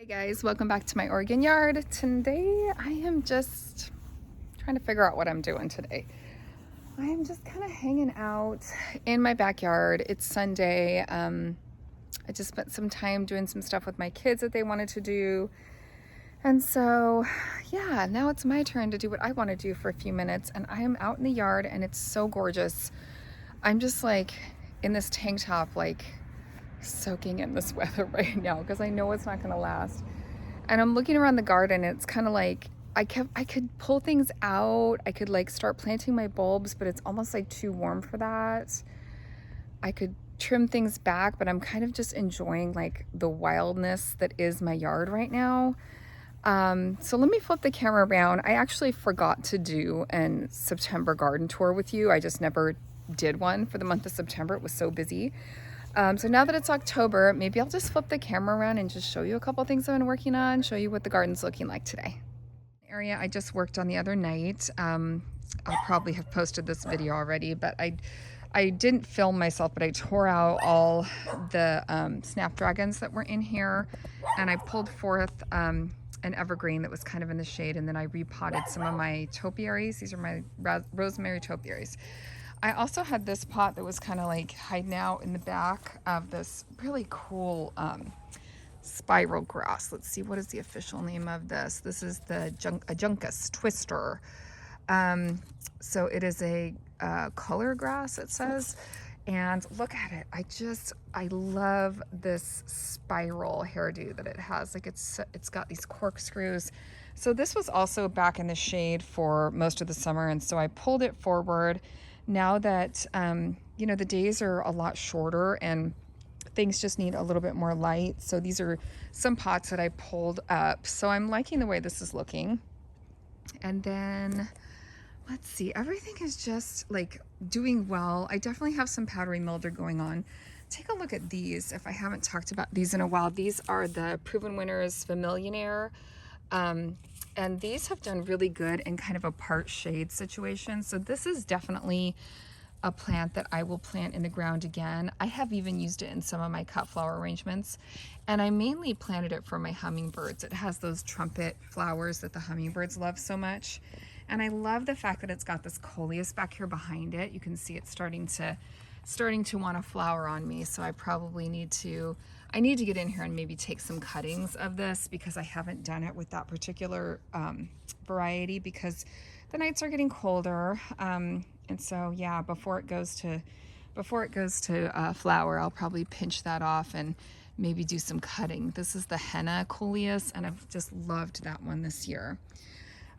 Hey guys, welcome back to my Oregon yard. Today I am just trying to figure out what I'm doing today. I am just kind of hanging out in my backyard. It's Sunday. I just spent some time doing some stuff with my kids that they wanted to do. And so, yeah, now it's my turn to do what I want to do for a few minutes. And I am out in the yard and it's so gorgeous. I'm just like in this tank top, like soaking in this weather right now because I know it's not going to last. And I'm looking around the garden and it's kind of like I could pull things out. I could like start planting my bulbs, but it's almost like too warm for that. I could trim things back, but I'm kind of just enjoying like the wildness that is my yard right now. So let me flip the camera around. I actually forgot to do an September garden tour with you. I just never did one for the month of September. It was so busy. So now that it's October, maybe I'll just flip the camera around and just show you a couple things I've been working on, show you what the garden's looking like today. Area I just worked on the other night. I'll probably have posted this video already, but I didn't film myself, but I tore out all the snapdragons that were in here, and I pulled forth an evergreen that was kind of in the shade, and then I repotted some of my topiaries. These are my rosemary topiaries. I also had this pot that was kind of like hiding out in the back of this really cool spiral grass. Let's see, what is the official name of this? This is the Juncus twister. So it is a color grass, it says. And look at it. I love this spiral hairdo that it has. Like it's got these corkscrews. So this was also back in the shade for most of the summer. And so I pulled it forward. Now that, you know, the days are a lot shorter and things just need a little bit more light. So these are some pots that I pulled up. So I'm liking the way this is looking. And then let's see, everything is just like doing well. I definitely have some powdery mildew going on. Take a look at these if I haven't talked about these in a while. These are the Proven Winners Familionaire. And these have done really good in kind of a part shade situation. So this is definitely a plant that I will plant in the ground again. I have even used it in some of my cut flower arrangements. And I mainly planted it for my hummingbirds. It has those trumpet flowers that the hummingbirds love so much. And I love the fact that it's got this coleus back here behind it. You can see it's starting to want to flower on me. So I probably need to get in here and maybe take some cuttings of this because I haven't done it with that particular variety because the nights are getting colder. And so yeah, before it goes to flower, I'll probably pinch that off and maybe do some cutting. This is the henna coleus, and I've just loved that one this year.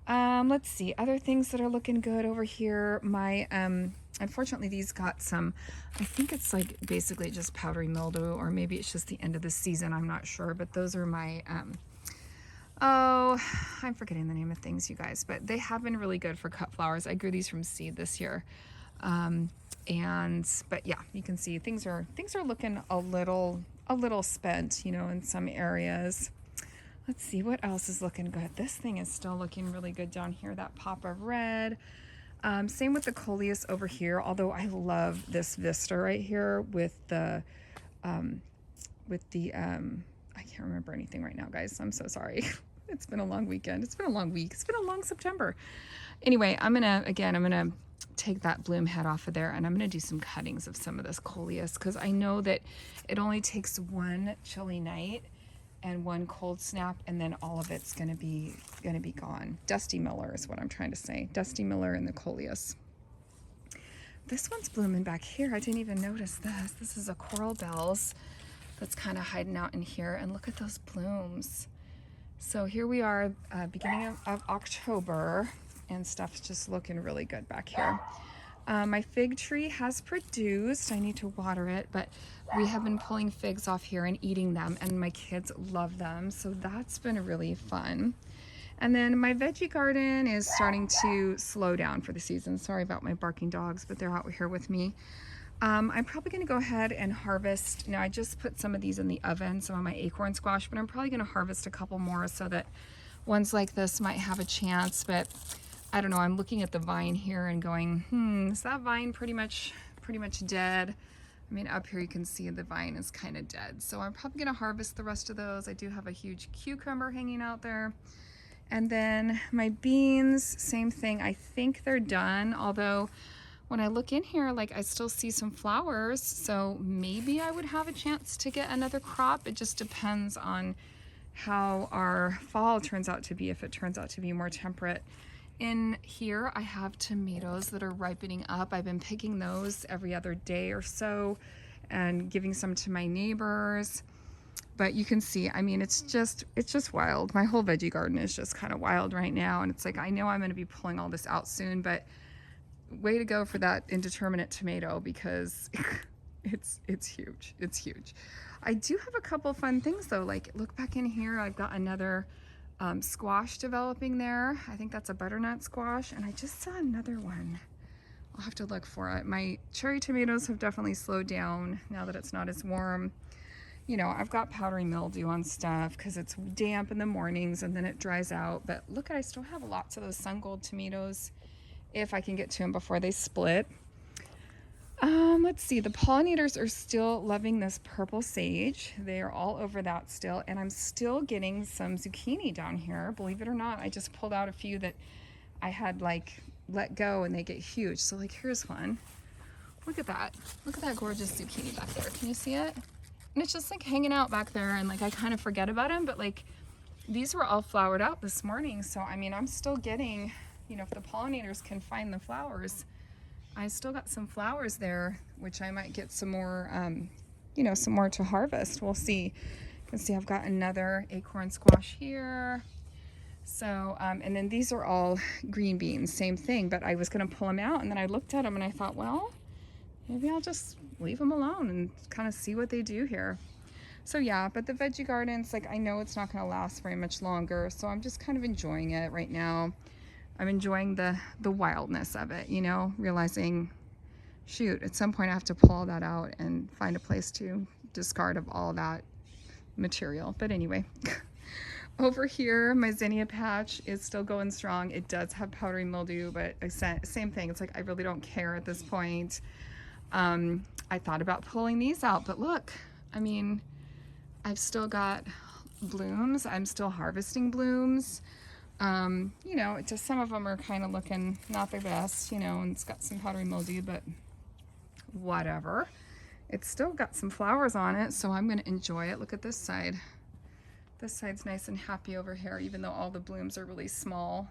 Let's see, other things that are looking good over here. My unfortunately these got some, I think it's like basically just powdery mildew, or maybe it's just the end of the season, I'm not sure, but those are my oh, I'm forgetting the name of things, you guys, but they have been really good for cut flowers. I grew these from seed this year. But yeah, you can see things are looking a little spent, you know, in some areas. Let's see what else is looking good. This thing is still looking really good down here, that pop of red. Same with the coleus over here, although I love this vista right here with the I can't remember anything right now, guys. I'm so sorry. It's been a long weekend. It's been a long week. It's been a long September. Anyway, I'm gonna take that bloom head off of there, and I'm gonna do some cuttings of some of this coleus because I know that it only takes one chilly night and one cold snap, and then all of it's gonna be gone. Dusty Miller is what I'm trying to say. Dusty Miller and the coleus. This one's blooming back here. I didn't even notice this. This is a Coral Bells that's kind of hiding out in here, and look at those blooms. So here we are, beginning of October, and stuff's just looking really good back here. My fig tree has produced. I need to water it, but we have been pulling figs off here and eating them, and my kids love them, so that's been really fun. And then my veggie garden is starting to slow down for the season. Sorry about my barking dogs, but they're out here with me. I'm probably going to go ahead and harvest. Now I just put some of these in the oven, some of my acorn squash, but I'm probably going to harvest a couple more so that ones like this might have a chance. But I don't know, I'm looking at the vine here and going, is that vine pretty much dead? I mean, up here you can see the vine is kind of dead. So I'm probably gonna harvest the rest of those. I do have a huge cucumber hanging out there. And then my beans, same thing. I think they're done, although when I look in here, like I still see some flowers. So maybe I would have a chance to get another crop. It just depends on how our fall turns out to be, if it turns out to be more temperate. In here, I have tomatoes that are ripening up. I've been picking those every other day or so and giving some to my neighbors. But you can see, I mean, it's just wild. My whole veggie garden is just kind of wild right now. And it's like, I know I'm going to be pulling all this out soon, but way to go for that indeterminate tomato, because it's huge. It's huge. I do have a couple fun things though. Like, look back in here. I've got another squash developing there. I think that's a butternut squash. And I just saw another one. I'll have to look for it. My cherry tomatoes have definitely slowed down now that it's not as warm. You know, I've got powdery mildew on stuff because it's damp in the mornings and then it dries out. But look, I still have lots of those sun gold tomatoes if I can get to them before they split. Let's see, the pollinators are still loving this purple sage. They are all over that still. And I'm still getting some zucchini down here. Believe it or not, I just pulled out a few that I had like let go and they get huge. So like, here's one. Look at that. Look at that gorgeous zucchini back there. Can you see it? And it's just like hanging out back there, and like I kind of forget about them, but like these were all flowered out this morning. So I mean, I'm still getting, you know, if the pollinators can find the flowers, I still got some flowers there, which I might get some more, you know, some more to harvest. We'll see. You can see I've got another acorn squash here. So, and then these are all green beans, same thing, but I was going to pull them out and then I looked at them and I thought, well, maybe I'll just leave them alone and kind of see what they do here. So yeah, but the veggie gardens, like I know it's not going to last very much longer, so I'm just kind of enjoying it right now. I'm enjoying the wildness of it, you know, realizing, shoot, at some point I have to pull all that out and find a place to discard of all that material. But anyway, over here, my zinnia patch is still going strong. It does have powdery mildew, but same thing. It's like, I really don't care at this point. I thought about pulling these out, but look, I mean, I've still got blooms. I'm still harvesting blooms. You know, just some of them are kind of looking not the best, you know, and it's got some powdery mildew, but whatever. It's still got some flowers on it, so I'm going to enjoy it. Look at this side. This side's nice and happy over here, even though all the blooms are really small.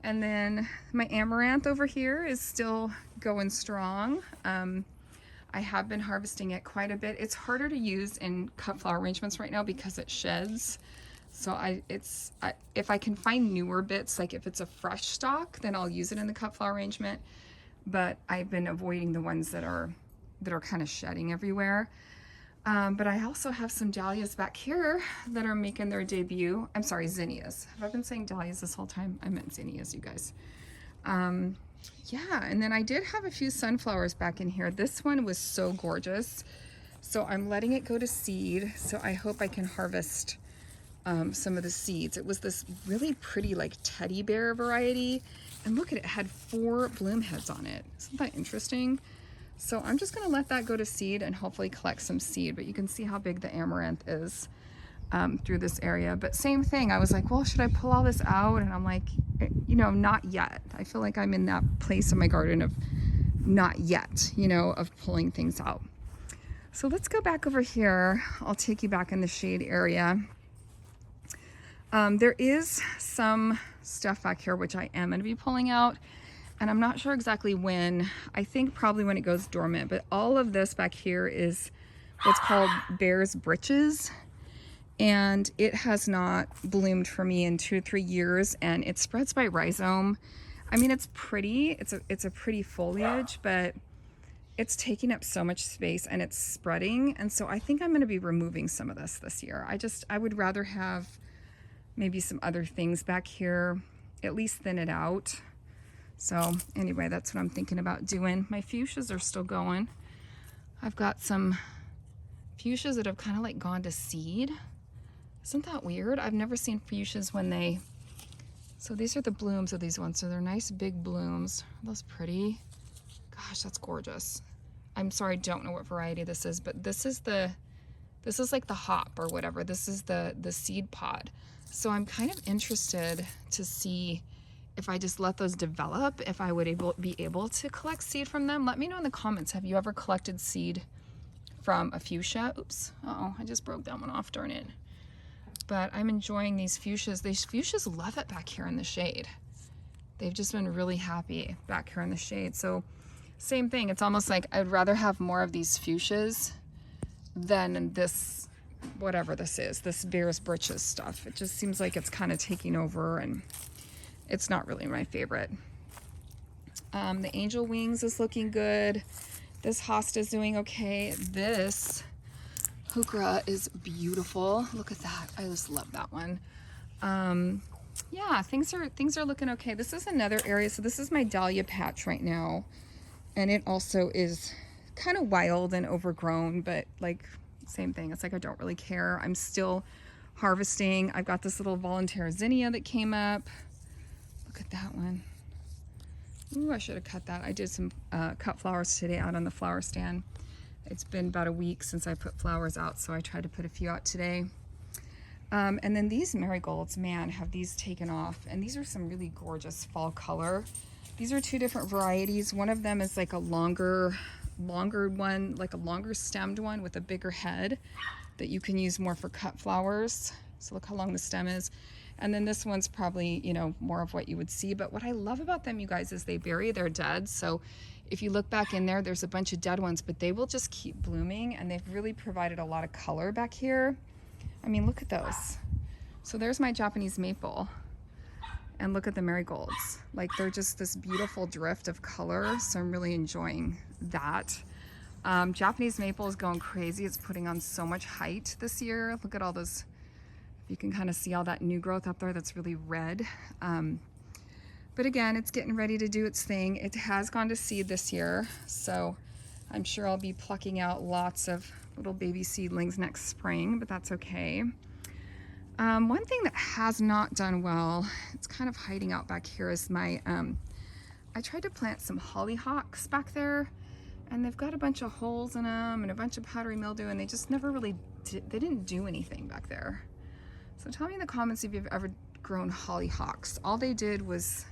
And then my amaranth over here is still going strong. I have been harvesting it quite a bit. It's harder to use in cut flower arrangements right now because it sheds. So if I can find newer bits, like if it's a fresh stalk, then I'll use it in the cut flower arrangement. But I've been avoiding the ones that are kind of shedding everywhere. But I also have some dahlias back here that are making their debut. I'm sorry, zinnias. Have I been saying dahlias this whole time? I meant zinnias, you guys. Yeah, and then I did have a few sunflowers back in here. This one was so gorgeous. So I'm letting it go to seed. So I hope I can harvest some of the seeds. It was this really pretty like teddy bear variety. And look at it, had 4 bloom heads on it. Isn't that interesting? So I'm just going to let that go to seed and hopefully collect some seed. But you can see how big the amaranth is through this area. But same thing, I was like, well, should I pull all this out? And I'm like, you know, not yet. I feel like I'm in that place in my garden of not yet, you know, of pulling things out. So let's go back over here. I'll take you back in the shade area. There is some stuff back here which I am going to be pulling out. And I'm not sure exactly when. I think probably when it goes dormant. But all of this back here is what's called bear's britches. And it has not bloomed for me in 2 or 3 years. And it spreads by rhizome. I mean, it's pretty. It's a pretty foliage, but it's taking up so much space and it's spreading. And so I think I'm going to be removing some of this year. I would rather have maybe some other things back here, at least thin it out. So anyway, that's what I'm thinking about doing. My fuchsias are still going. I've got some fuchsias that have kind of like gone to seed. Isn't that weird? I've never seen fuchsias when they, so these are the blooms of these ones. So they're nice big blooms. Are those pretty? Gosh, that's gorgeous. I'm sorry, I don't know what variety this is, but this is like the hop or whatever. This is the seed pod. So I'm kind of interested to see if I just let those develop, if I would be able to collect seed from them. Let me know in the comments. Have you ever collected seed from a fuchsia? Oops, uh-oh, I just broke that one off, darn it. But I'm enjoying these fuchsias. These fuchsias love it back here in the shade. They've just been really happy back here in the shade. So same thing, it's almost like I'd rather have more of these fuchsias than this, whatever this is, this Bear's Britches stuff. It just seems like it's kind of taking over, and it's not really my favorite. The angel wings is looking good. This hosta is doing okay. This heuchera is beautiful. Look at that. I just love that one. Yeah, things are looking okay. This is another area. So this is my dahlia patch right now, and it also is kind of wild and overgrown, but like same thing. It's like I don't really care. I'm still harvesting. I've got this little volunteer zinnia that came up. Look at that one. Ooh, I should have cut that. I did some cut flowers today out on the flower stand. It's been about a week since I put flowers out, so I tried to put a few out today. And then these marigolds, man, have these taken off, and these are some really gorgeous fall color. These are two different varieties. One of them is like a longer one, like a longer stemmed one with a bigger head that you can use more for cut flowers. So look how long the stem is. And then this one's probably, you know, more of what you would see. But what I love about them, you guys, is they bury their dead. So if you look back in there, there's a bunch of dead ones, but they will just keep blooming, and they've really provided a lot of color back here. I mean, look at those. So there's my Japanese maple, and look at the marigolds. Like, they're just this beautiful drift of color. So I'm really enjoying that. Japanese maple is going crazy. It's putting on so much height this year. Look at all those. You can kind of see all that new growth up there that's really red. But again, it's getting ready to do its thing. It has gone to seed this year, so I'm sure I'll be plucking out lots of little baby seedlings next spring, but that's okay. One thing that has not done well, it's kind of hiding out back here, is my, I tried to plant some hollyhocks back there, and they've got a bunch of holes in them and a bunch of powdery mildew, and they just never really they didn't do anything back there. So tell me in the comments if you've ever grown hollyhocks. All they did was,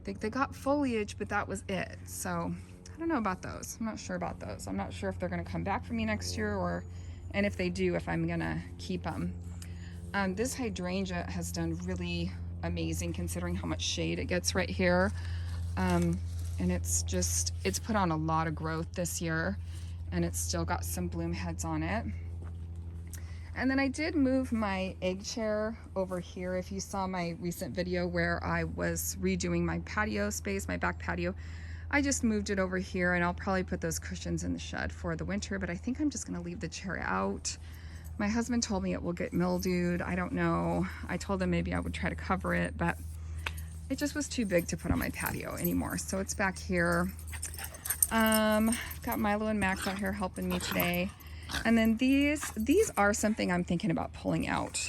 they got foliage, but that was it. So I don't know about those. I'm not sure about those. I'm not sure if they're gonna come back for me next year, or, and if they do, if I'm gonna keep them. This hydrangea has done really amazing considering how much shade it gets right here. And it's put on a lot of growth this year, and it's still got some bloom heads on it. And then I did move my egg chair over here. If you saw my recent video where I was redoing my patio space, my back patio, I just moved it over here, and I'll probably put those cushions in the shed for the winter, but I think I'm just gonna leave the chair out. My husband told me it will get mildewed. I don't know. I told him maybe I would try to cover it, but it just was too big to put on my patio anymore. So it's back here. I've got Milo and Max out here helping me today. And then these are something I'm thinking about pulling out.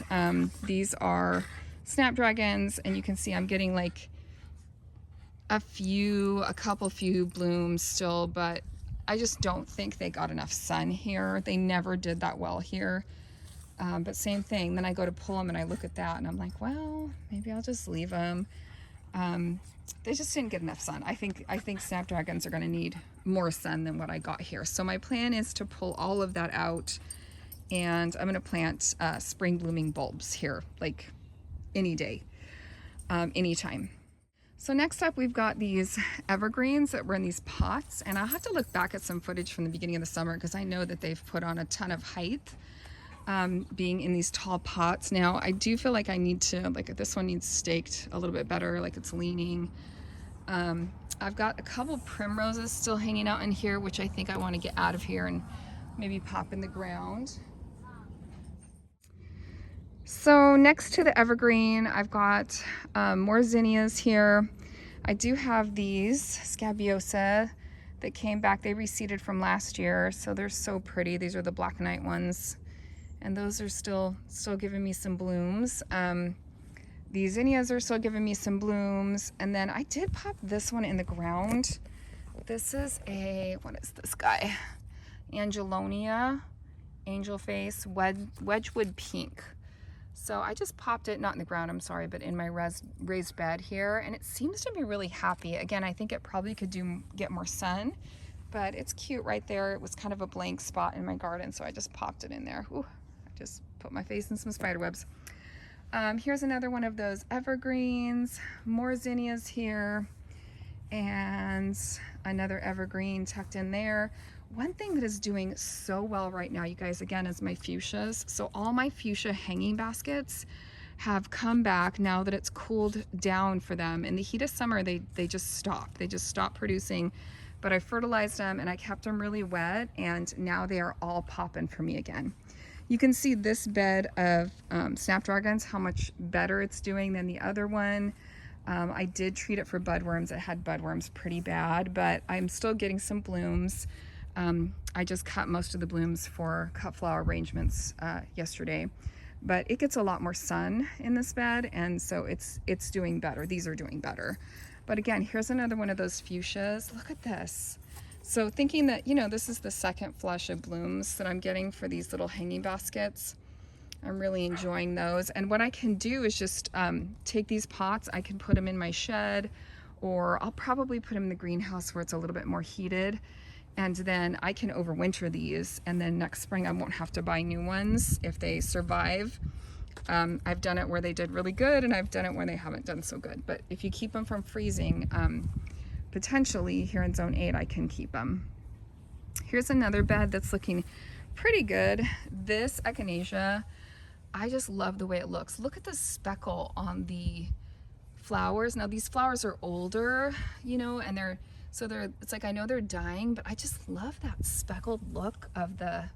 These are snapdragons, and you can see I'm getting like a couple few blooms still, but I just don't think they got enough sun here. They never did that well here. But same thing, then I go to pull them and I look at that and I'm like, well, maybe I'll just leave them. They just didn't get enough sun. I think snapdragons are gonna need more sun than what I got here. So my plan is to pull all of that out, and I'm gonna plant spring blooming bulbs here, like any day, anytime. So next up, we've got these evergreens that were in these pots, and I'll have to look back at some footage from the beginning of the summer because I know that they've put on a ton of height, being in these tall pots. Now, I do feel like I need to, like this one needs staked a little bit better, like it's leaning. I've got a couple primroses still hanging out in here, which I think I want to get out of here and maybe pop in the ground. So next to the evergreen, I've got more zinnias here. I do have these scabiosa that came back. They reseeded from last year, so they're so pretty. These are the black and white ones, and those are still giving me some blooms. These zinnias are still giving me some blooms, and then I did pop this one in the ground. This is what is this guy? Angelonia, Angel Face, Wedgwood Pink. So I just popped it, not in the ground, I'm sorry, but in my raised bed here, and it seems to be really happy. Again, I think it probably could get more sun, but it's cute right there. It was kind of a blank spot in my garden, so I just popped it in there. Ooh, I just put my face in some spider webs. Here's another one of those evergreens, more zinnias here, and another evergreen tucked in there. One thing that is doing so well right now, you guys, again, is my fuchsias. So all my fuchsia hanging baskets have come back now that it's cooled down for them. In the heat of summer, they just stopped. They just stopped producing, but I fertilized them and I kept them really wet, and now they are all popping for me again. You can see this bed of snapdragons, how much better it's doing than the other one. I did treat it for budworms. It had budworms pretty bad, but I'm still getting some blooms. I just cut most of the blooms for cut flower arrangements yesterday, but it gets a lot more sun in this bed, and so it's doing better. These are doing better. But again, here's another one of those fuchsias. Look at this. So thinking that, you know, this is the second flush of blooms that I'm getting for these little hanging baskets. I'm really enjoying those. And what I can do is just take these pots, I can put them in my shed, or I'll probably put them in the greenhouse where it's a little bit more heated. And then I can overwinter these, and then next spring I won't have to buy new ones if they survive. I've done it where they did really good, and I've done it where they haven't done so good. But if you keep them from freezing, potentially here in zone 8 I can keep them. Here's another bed that's looking pretty good. This echinacea, I just love the way it looks. Look at the speckle on the flowers. Now these flowers are older, you know, and it's like, I know they're dying, but I just love that speckled look of the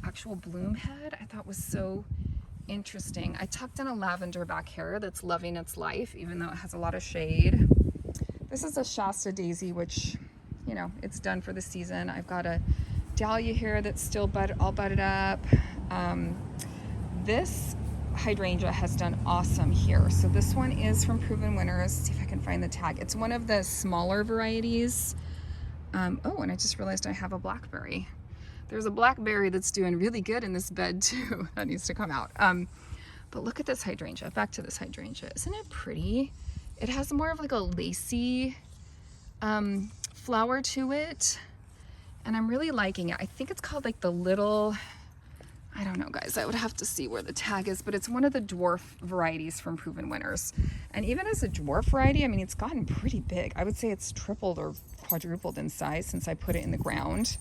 actual bloom head. I thought was so interesting. I tucked in a lavender back here that's loving its life, even though it has a lot of shade. This is a Shasta daisy, which, you know, it's done for the season. I've got a dahlia here that's still all budded up. This hydrangea has done awesome here. So this one is from Proven Winners. Let's see if I can find the tag. It's one of the smaller varieties. Oh, and I just realized I have a blackberry. There's a blackberry that's doing really good in this bed too. That needs to come out. But look at this hydrangea. Back to this hydrangea. Isn't it pretty? It has more of like a lacy flower to it, and I'm really liking it. I think it's called like the little, I don't know, guys, I would have to see where the tag is, but it's one of the dwarf varieties from Proven Winners. And even as a dwarf variety, I mean, it's gotten pretty big. I would say it's tripled or quadrupled in size since I put it in the ground.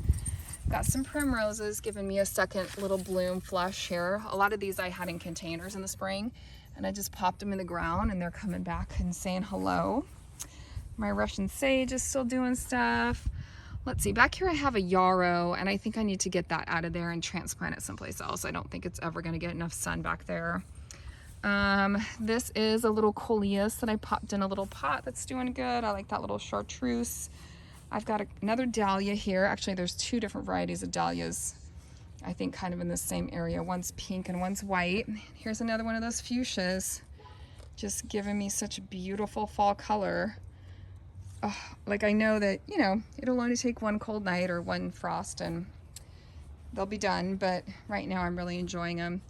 Got some primroses giving me a second little bloom flush here. A lot of these I had in containers in the spring, and I just popped them in the ground, and they're coming back and saying hello. My Russian sage is still doing stuff. Let's see, back here I have a yarrow, and I think I need to get that out of there and transplant it someplace else. I don't think it's ever going to get enough sun back there. This is a little coleus that I popped in a little pot that's doing good. I like that little chartreuse. I've got another dahlia here. Actually, there's two different varieties of dahlias, I think kind of in the same area. One's pink and one's white. Here's another one of those fuchsias, just giving me such a beautiful fall color. Oh, like I know that, you know, it'll only take one cold night or one frost and they'll be done, but right now I'm really enjoying them.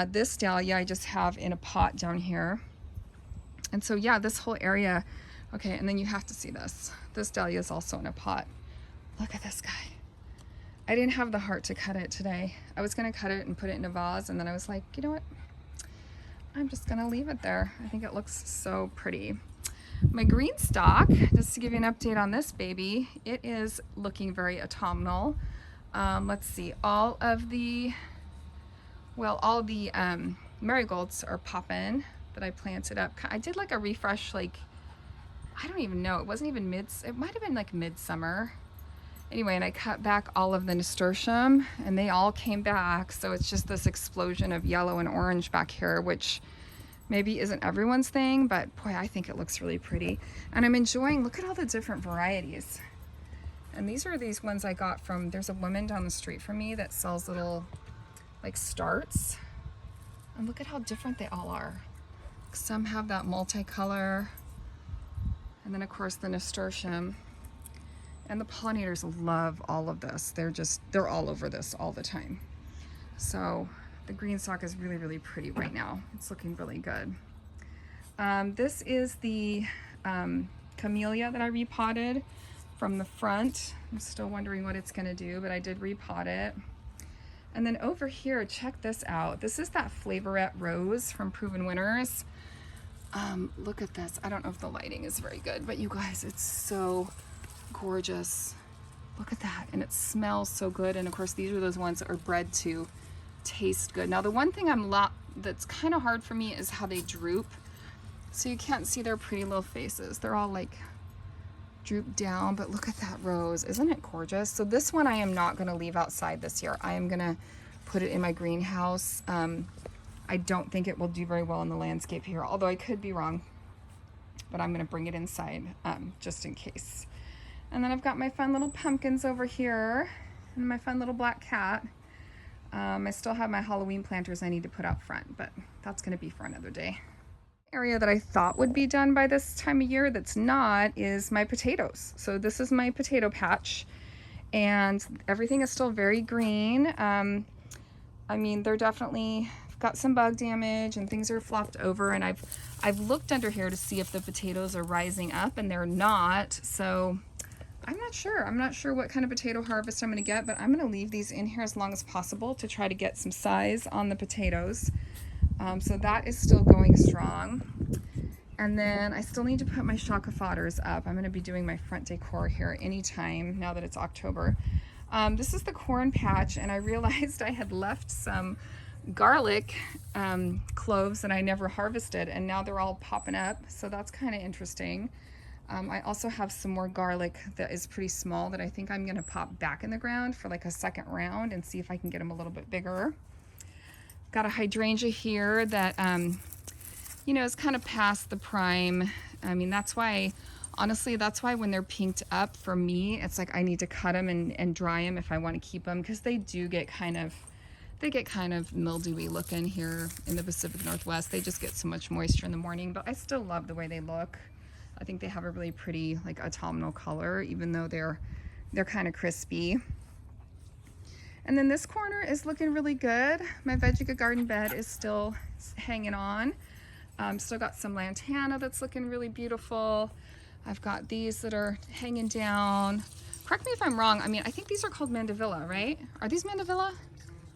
This dahlia I just have in a pot down here. And so yeah, this whole area, okay, and then you have to see this. This dahlia is also in a pot. Look at this guy. I didn't have the heart to cut it today. I was gonna cut it and put it in a vase, and then I was like, you know what? I'm just gonna leave it there. I think it looks so pretty. My green stock, just to give you an update on this baby, it is looking very autumnal. Let's see, all the marigolds are popping that I planted up. I did like a refresh, like, I don't even know, it wasn't even it might have been like midsummer. Anyway, and I cut back all of the nasturtium and they all came back. So it's just this explosion of yellow and orange back here, which maybe isn't everyone's thing, but boy, I think it looks really pretty. And I'm enjoying, look at all the different varieties. And these are these ones I got from, there's a woman down the street from me that sells little like starts. And look at how different they all are. Some have that multicolor. And then of course the nasturtium. And the pollinators love all of this. They're all over this all the time. So the green stalk is really, really pretty right now. It's looking really good. This is the camellia that I repotted from the front. I'm still wondering what it's gonna do, but I did repot it. And then over here, check this out. This is that Flavorette Rose from Proven Winners. Look at this. I don't know if the lighting is very good, but you guys, it's so gorgeous. Look at that. And it smells so good. And of course, these are those ones that are bred to taste good. Now, the one thing that's kind of hard for me is how they droop. So you can't see their pretty little faces. They're all like droop down, but look at that rose. Isn't it gorgeous? So this one I am not going to leave outside this year. I am going to put it in my greenhouse. I don't think it will do very well in the landscape here, although I could be wrong, but I'm going to bring it inside just in case. And then I've got my fun little pumpkins over here and my fun little black cat. I still have my Halloween planters I need to put out front, but that's going to be for another day. Area that I thought would be done by this time of year that's not is my potatoes. So this is my potato patch and everything is still very green. I mean, they're definitely got some bug damage and things are flopped over, and I've looked under here to see if the potatoes are rising up, and they're not. So I'm not sure what kind of potato harvest I'm going to get, but I'm going to leave these in here as long as possible to try to get some size on the potatoes. So that is still going strong. And then I still need to put my shaka fodders up. I'm going to be doing my front decor here anytime now that it's October. This is the corn patch, and I realized I had left some garlic cloves that I never harvested, and now they're all popping up. So that's kind of interesting. I also have some more garlic that is pretty small that I think I'm going to pop back in the ground for like a second round and see if I can get them a little bit bigger. Got a hydrangea here that, you know, is kind of past the prime. I mean, that's why, honestly, that's why when they're pinked up for me, it's like I need to cut them and dry them if I want to keep them, because they do get kind of, mildewy looking here in the Pacific Northwest. They just get so much moisture in the morning, but I still love the way they look. I think they have a really pretty like autumnal color, even though they're kind of crispy. And then this corner is looking really good. My Vegega garden bed is still hanging on. Still got some lantana that's looking really beautiful. I've got these that are hanging down. Correct me if I'm wrong. I mean, I think these are called mandevilla, right? Are these mandevilla?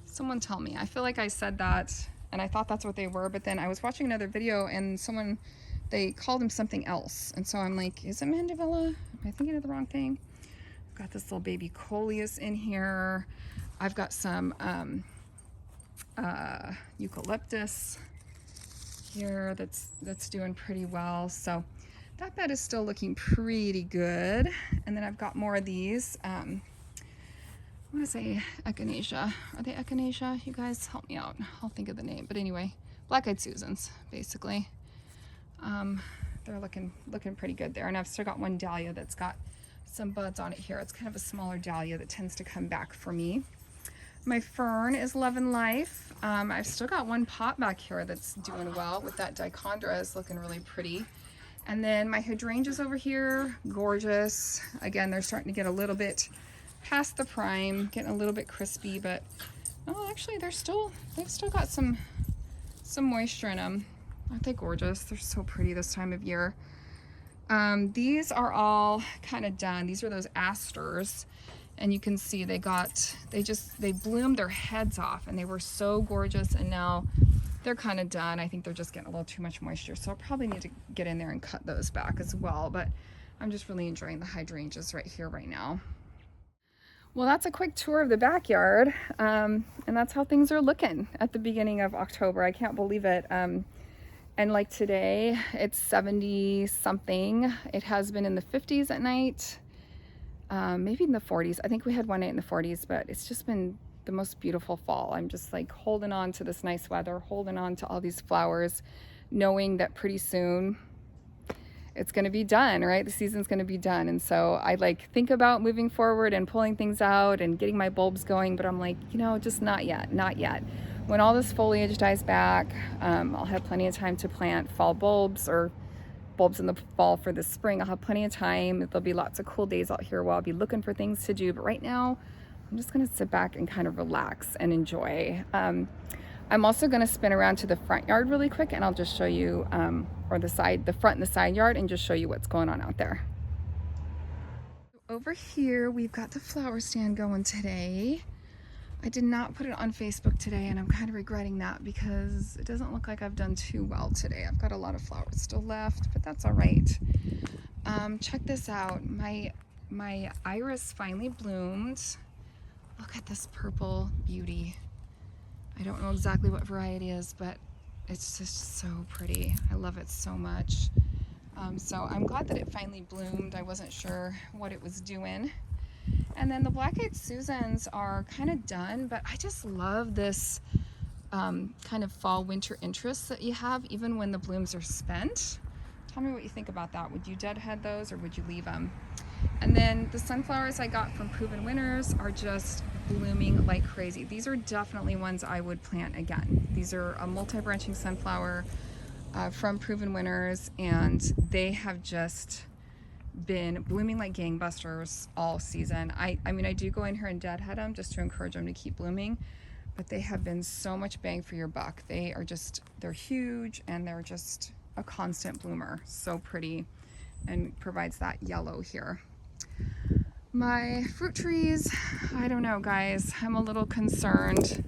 Someone tell me. I feel like I said that and I thought that's what they were, but then I was watching another video and they called them something else. And so I'm like, is it mandevilla? Am I thinking of the wrong thing? I've got this little baby coleus in here. I've got some eucalyptus here that's doing pretty well. So that bed is still looking pretty good. And then I've got more of these. I want to say echinacea. Are they echinacea? You guys help me out. I'll think of the name. But anyway, black-eyed Susans, basically. They're looking pretty good there. And I've still got one dahlia that's got some buds on it here. It's kind of a smaller dahlia that tends to come back for me. My fern is loving life. I've still got one pot back here that's doing well with that dichondra. Is looking really pretty. And then my hydrangeas over here, gorgeous. Again, they're starting to get a little bit past the prime, getting a little bit crispy, but oh, actually they've still got some moisture in them. Aren't they gorgeous? They're so pretty this time of year. These are all kind of done. These are those asters. And you can see they bloomed their heads off and they were so gorgeous, and now they're kind of done. I think they're just getting a little too much moisture. So I'll probably need to get in there and cut those back as well. But I'm just really enjoying the hydrangeas right here, right now. Well, that's a quick tour of the backyard. And that's how things are looking at the beginning of October. I can't believe it. And like today, it's 70 something. It has been in the 50s at night. Maybe in the 40s. I think we had one night in the 40s, but it's just been the most beautiful fall. I'm just like holding on to this nice weather, holding on to all these flowers, knowing that pretty soon it's going to be done, right? The season's going to be done. And so I like think about moving forward and pulling things out and getting my bulbs going, but I'm like, you know, just not yet. When all this foliage dies back, I'll have plenty of time to plant fall bulbs or bulbs in the fall for the spring. I'll have plenty of time. There'll be lots of cool days out here where I'll be looking for things to do. But right now, I'm just gonna sit back and kind of relax and enjoy. I'm also gonna spin around to the front yard really quick, and I'll just show you, or the front and the side yard, and just show you what's going on out there. Over here, we've got the flower stand going today. I did not put it on Facebook today, and I'm kind of regretting that because it doesn't look like I've done too well today. I've got a lot of flowers still left, but that's all right. Check this out. My iris finally bloomed. Look at this purple beauty. I don't know exactly what variety it is, but it's just so pretty. I love it so much. So I'm glad that it finally bloomed. I wasn't sure what it was doing. And then the black-eyed Susans are kind of done, but I just love this kind of fall winter interest that you have even when the blooms are spent. Tell me what you think about that. Would you deadhead those or would you leave them? And then the sunflowers I got from Proven Winners are just blooming like crazy. These are definitely ones I would plant again. These are a multi-branching sunflower from Proven Winners, and they have just been blooming like gangbusters all season. I mean, I do go in here and deadhead them just to encourage them to keep blooming, but they have been so much bang for your buck. They're huge, and they're just a constant bloomer. So pretty, and provides that yellow here. My fruit trees, I don't know, guys. I'm a little concerned.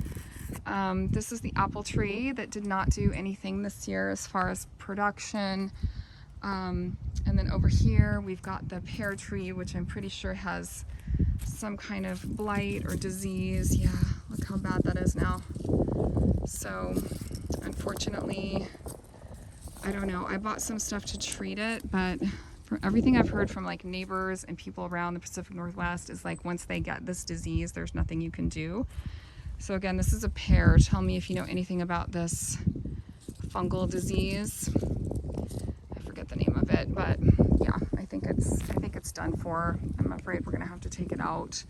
This is the apple tree that did not do anything this year as far as production. And then over here we've got the pear tree, which I'm pretty sure has some kind of blight or disease. Yeah, look how bad that is now. So unfortunately, I don't know. I bought some stuff to treat it, but for everything I've heard from like neighbors and people around the Pacific Northwest is like once they get this disease, there's nothing you can do. So again, this is a pear. Tell me if you know anything about this fungal disease. I forget the name of it, but yeah, I think it's done for. I'm afraid we're gonna have to take it out.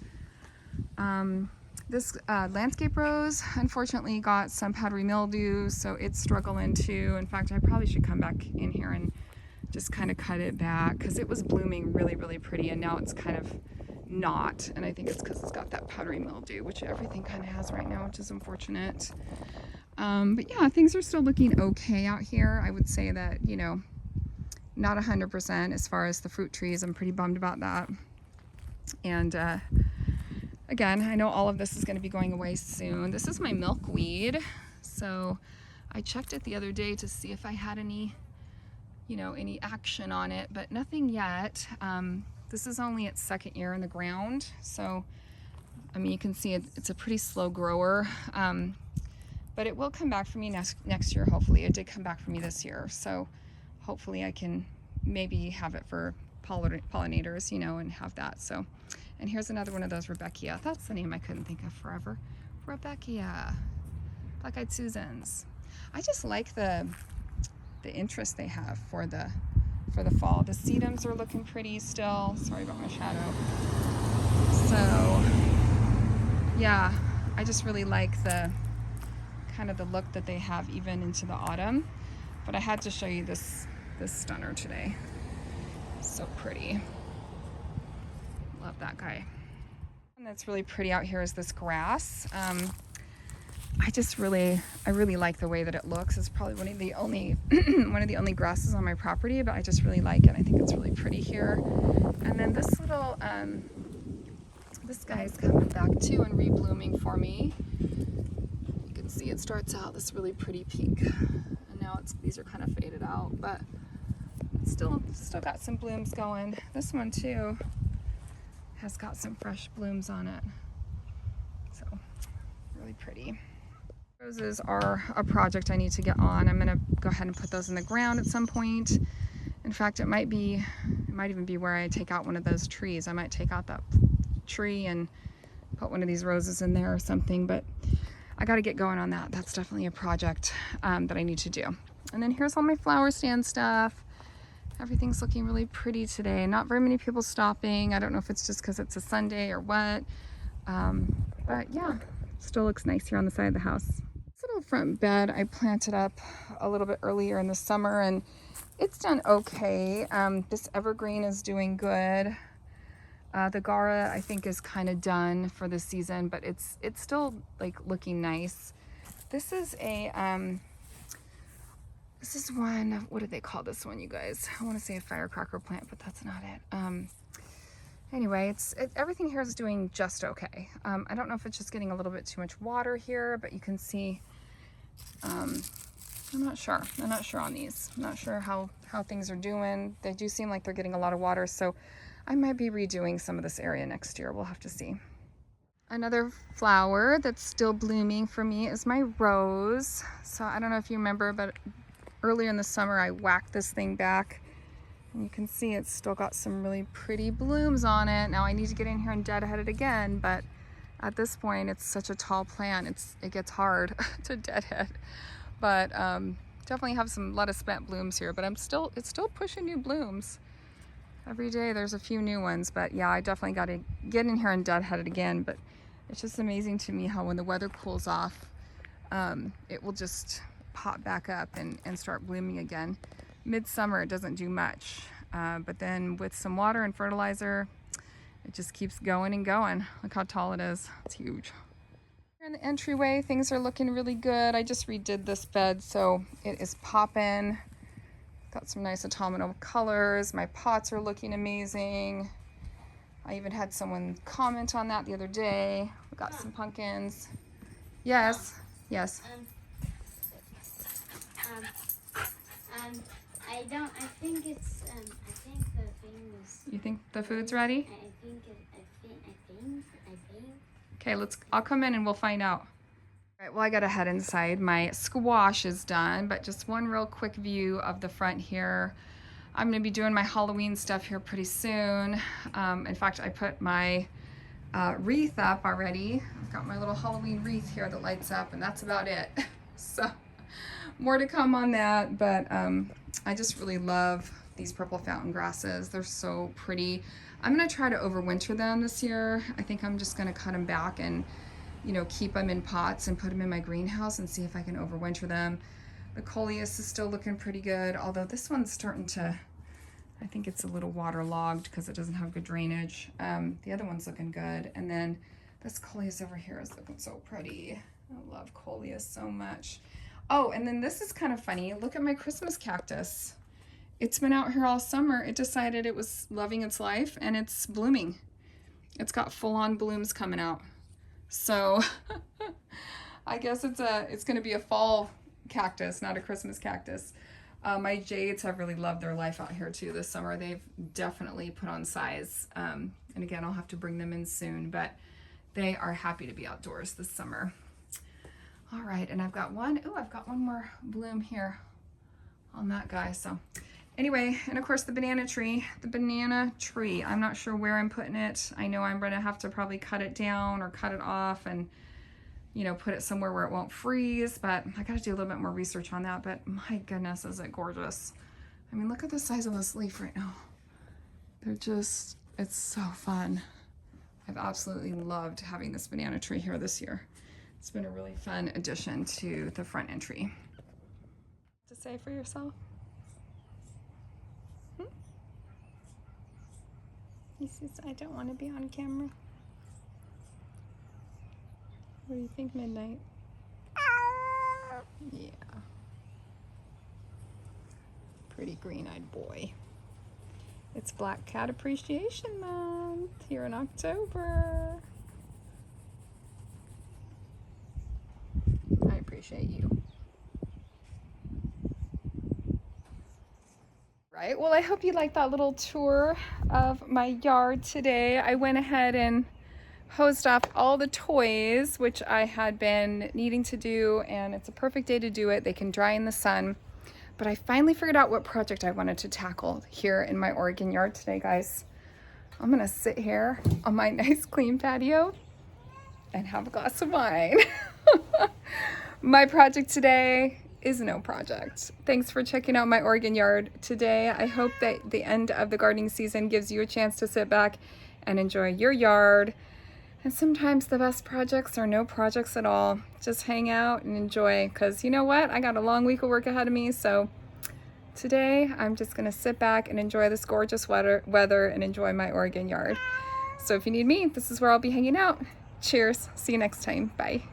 This landscape rose unfortunately got some powdery mildew, so it's struggling too. In fact, I probably should come back in here and just kind of cut it back because it was blooming really, really pretty, and now it's kind of not, and I think it's because it's got that powdery mildew, which everything kind of has right now, which is unfortunate. But yeah, things are still looking okay out here. I would say that, you know, not 100% as far as the fruit trees. I'm pretty bummed about that. And again, I know all of this is going to be going away soon. This is my milkweed. So I checked it the other day to see if I had any, you know, any action on it, but nothing yet. This is only its second year in the ground. So, I mean, you can see it's a pretty slow grower, but it will come back for me next year, hopefully. It did come back for me this year. So hopefully I can maybe have it for pollinators, you know, and have that. So, and here's another one of those Rebecca. That's the name I couldn't think of forever. Rebecca, black-eyed Susans. I just like the interest they have for the fall. The sedums are looking pretty still. Sorry about my shadow. So yeah, I just really like the kind of the look that they have even into the autumn. But I had to show you this stunner today. So pretty. Love that guy. And that's really pretty out here is this grass. I really like the way that it looks. It's probably one of the only grasses on my property, but I just really like it. I think it's really pretty here. And then this little this guy is coming back too and reblooming for me. You can see it starts out this really pretty pink, and now these are kind of faded out, but it's still got some blooms going. This one too has got some fresh blooms on it, so really pretty. Roses are a project I need to get on. I'm gonna go ahead and put those in the ground at some point. In fact, it might even be where I take out one of those trees. I might take out that tree and put one of these roses in there or something, but I got to get going on that. That's definitely a project that I need to do. And then here's all my flower stand stuff. Everything's looking really pretty today. Not very many people stopping. I don't know if it's just because it's a Sunday or what, but yeah, still looks nice here on the side of the house. This little front bed I planted up a little bit earlier in the summer, and it's done okay. This evergreen is doing good. The Gara I think is kind of done for this season, but it's still like looking nice. This is a this is one, what do they call this one, you guys? I want to say a firecracker plant, but that's not it. Anyway, everything here is doing just okay. I don't know if it's just getting a little bit too much water here, but you can see, I'm not sure. I'm not sure on these. I'm not sure how things are doing. They do seem like they're getting a lot of water, so I might be redoing some of this area next year. We'll have to see. Another flower that's still blooming for me is my rose. So I don't know if you remember, but earlier in the summer I whacked this thing back. And you can see it's still got some really pretty blooms on it. Now I need to get in here and deadhead it again, but at this point it's such a tall plant, it gets hard to deadhead. But definitely have a lot of spent blooms here, but it's still pushing new blooms. Every day there's a few new ones, but yeah, I definitely got to get in here and deadhead it again. But it's just amazing to me how when the weather cools off, it will just pop back up and start blooming again. Midsummer it doesn't do much, but then with some water and fertilizer, it just keeps going and going. Look how tall it is. It's huge. Here in the entryway, things are looking really good. I just redid this bed, so it is popping. Got some nice autumnal colors. My pots are looking amazing. I even had someone comment on that the other day. We got some pumpkins. Yes. Yes. I think it's, I think the thing is... You think the food's ready? I think. Okay, I'll come in and we'll find out. All right, well, I gotta head inside. My squash is done, but just one real quick view of the front here. I'm gonna be doing my Halloween stuff here pretty soon. In fact, I put my wreath up already. I've got my little Halloween wreath here that lights up, and that's about it. So more to come on that, but I just really love these purple fountain grasses. They're so pretty. I'm gonna try to overwinter them this year. I think I'm just gonna cut them back and, you know, keep them in pots and put them in my greenhouse and see if I can overwinter them. The coleus is still looking pretty good, although this one's starting to, I think it's a little waterlogged because it doesn't have good drainage. The other one's looking good. And then this coleus over here is looking so pretty. I love coleus so much. Oh, and then this is kind of funny. Look at my Christmas cactus. It's been out here all summer. It decided it was loving its life and it's blooming. It's got full-on blooms coming out. So I guess it's gonna be a fall cactus, not a Christmas cactus. My jades have really loved their life out here too this summer. They've definitely put on size. And again, I'll have to bring them in soon, but they are happy to be outdoors this summer. All right, and I've got one more bloom here on that guy. So anyway, and of course the banana tree, I'm not sure where I'm putting it. I know I'm gonna have to probably cut it down or cut it off and, you know, put it somewhere where it won't freeze, but I gotta do a little bit more research on that. But my goodness, is it gorgeous. I mean, look at the size of this leaf right now. It's so fun. I've absolutely loved having this banana tree here this year. It's been a really fun addition to the front entry. To say for yourself? He says, I don't want to be on camera. What do you think, Midnight? Yeah. Pretty green-eyed boy. It's Black Cat Appreciation Month here in October. I appreciate you. Right, well, I hope you liked that little tour of my yard today. I went ahead and hosed off all the toys, which I had been needing to do, and it's a perfect day to do it. They can dry in the sun. But I finally figured out what project I wanted to tackle here in my Oregon yard today, guys. I'm gonna sit here on my nice clean patio and have a glass of wine. My project today is no project. Thanks for checking out my Oregon yard today. I hope that the end of the gardening season gives you a chance to sit back and enjoy your yard. And sometimes the best projects are no projects at all. Just hang out and enjoy, because you know what? I got a long week of work ahead of me, so today I'm just gonna sit back and enjoy this gorgeous weather and enjoy my Oregon yard. So if you need me, this is where I'll be hanging out. Cheers. See you next time. Bye.